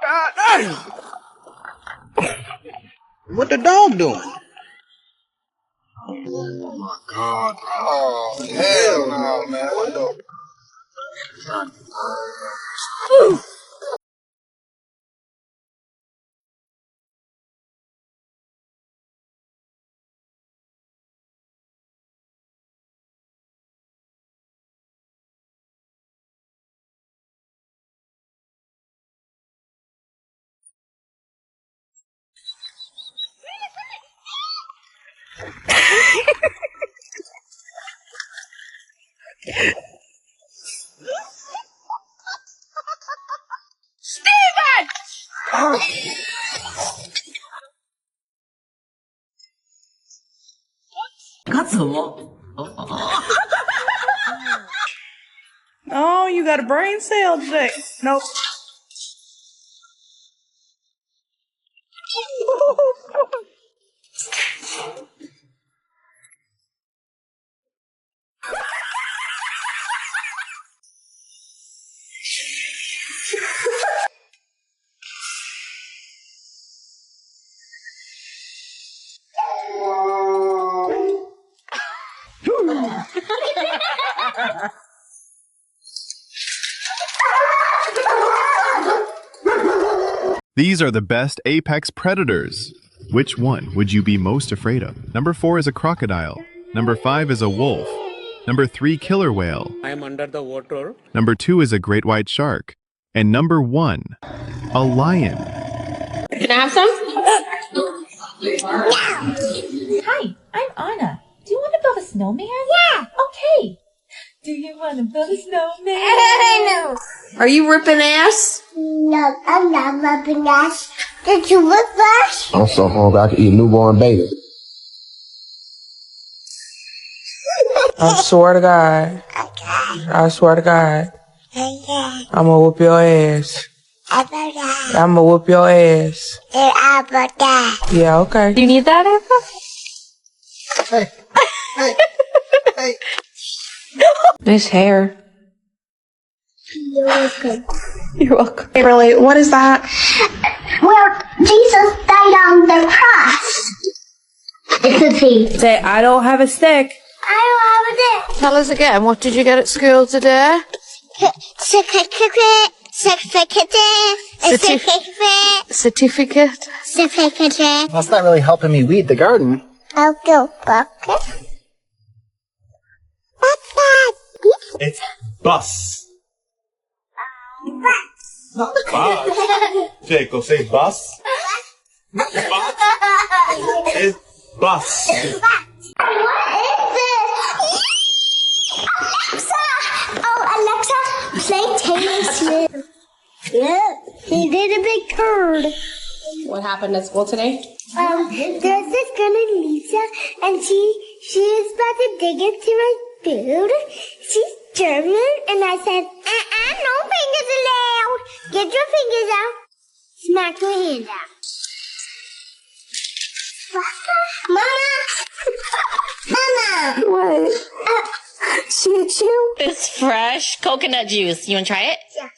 God dang! What the dog doing? Oh my God! Oh hell no, man! What the? Steven! Oh, you got a brain cell today. Nope. These are the best apex predators. Which one would you be most afraid of? Number 4 is a crocodile. Number 5 is a wolf. Number 3, killer whale. I am under the water. Number 2 is a great white shark. And number 1, a lion. Can I have some? Hi, I'm Anna. Do you want to build a snowman? Yeah. Okay. Do you want to build a snowman? No. Are you ripping ass? No, I'm not rubbing ass. Did you rip ass? I'm so hungry I could eat a newborn baby. I swear to God. I swear to God. I'm gonna whoop your ass. I'm gonna whoop your ass. Yeah, okay. Do you need that, Ava? Hey, hey, hey. Nice hair. You're welcome. You're welcome. Hey, really, what is that? Well, Jesus died on the cross. It's a T. Say, I don't have a stick. I love it. Tell us again, what did you get at school today? Certificate. Certificate. That's not really helping me weed the garden. I'll go bucket. What's that? It's bus. Not bus. Jacob, say bus. Bus. It's bus. What is this? Alexa! Oh, Alexa, play Taylor Swift. Yeah, he did a big turd. What happened at school today? There's this girl named Lisa, and she is about to dig into my food. She's German, and I said, no fingers allowed. Get your fingers out. Smack your hand out. Mama! What? She hit you? It's fresh coconut juice. You want to try it? Yeah.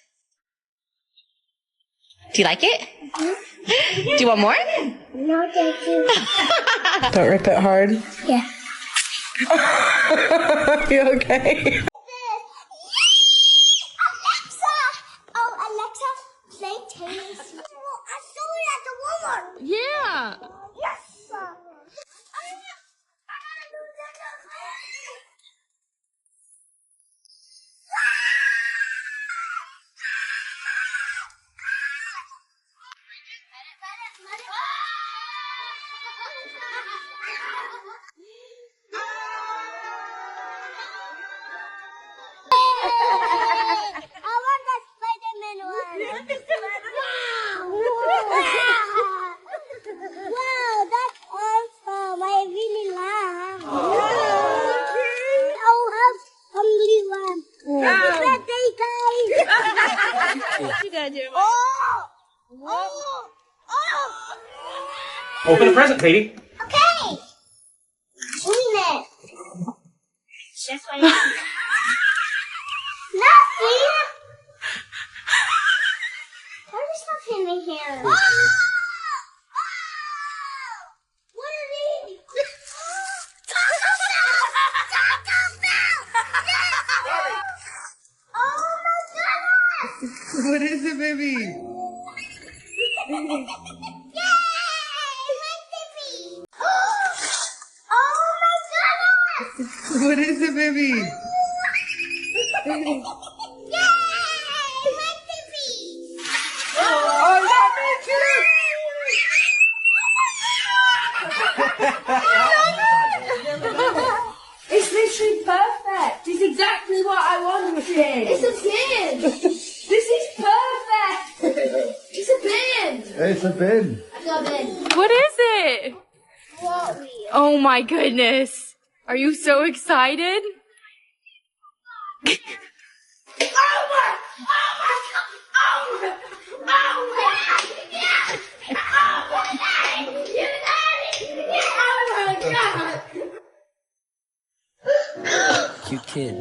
Do you like it? Do you want more? No, thank you. Don't rip it hard. Yeah. You okay? Alexa! Oh, Alexa, play Taylor Swift. I saw it at the Walmart. Yeah. Yes! I want the Spider-Man one. Wow, that's awesome. I really love. I'll have only one. Happy birthday, guys. Open the present, Katie. Okay. Clean it. That's what I What is it, baby? What is it, baby? It's literally perfect. It's exactly what I wanted. It's a bin. This is perfect. It's a bin. It's a bin. I got a bin. What is it? Oh my goodness. Are you so excited? Cute kid.